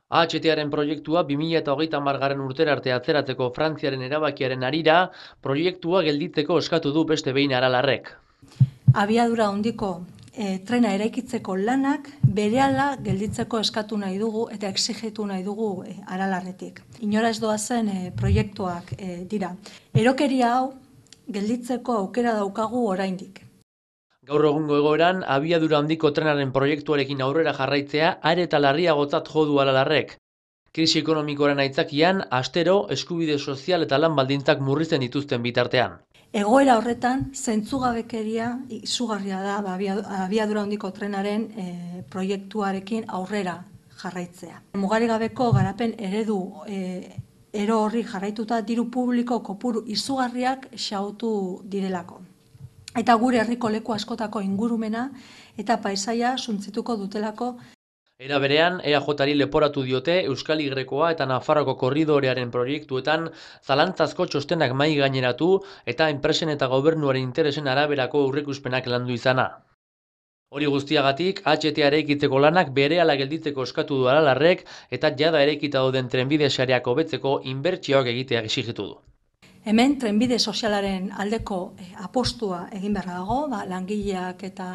AHT-aren proiektua 2030 urtera arte atzeratzeko Frantziaren erabakiaren harira, proiektua gelditzeko eskatu du beste behin Aralarrek. Abiadura handiko trena eraikitzeko lanak berehala gelditzeko eskatu nahi dugu eta exigitu nahi dugu Aralarretik. Inora ez doazen proiektuak dira. Erokeria hau gelditzeko aukera daukagu oraindik. Gaur egungo egoeran, abiadura handiko trenaren proiektuarekin aurrera jarraitzea are eta larriagotzat jo du Aralarrek. Krisi ekonomikoaren aitzakian, astero, eskubide sozial eta lan baldintzak murrizten dituzten bitartean. Egoera horretan, zentzugabekeria izugarria da abiadura handiko trenaren proiektuarekin aurrera jarraitzea. Mugarigabeko garapen eredu ero horri jarraituta diru publiko kopuru izugarriak xautu direlako. Eta gure herriko leku askotako ingurumena eta paisaia suntzituko dutelako. Era berean, EAJari leporatu diote Euskal Y-koa eta Nafarroko korridorearen proiektuetan zalantzazko txostenak mahai gaineratu eta enpresen eta gobernuaren interesen araberako aurreikuspenak landu izana. Hori guztiagatik, AHT eraikitzeko lanak berehala gelditzeko eskatu du Aralarrek eta jada eraikita dauden trenbide sareak hobetzeko inbertsioak egitea exijitu du. Hemen trenbide sozialaren aldeko apostua egin beharra dago, langileak eta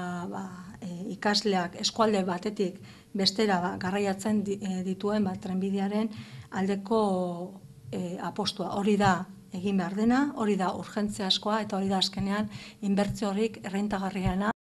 ikasleak eskualde batetik bestera garraiatzen dituen trenbidearen aldeko apostua. Hori da egin behar dena, hori da urgentziazkoa eta hori da azkenean inbertsio horrik errentagarriena.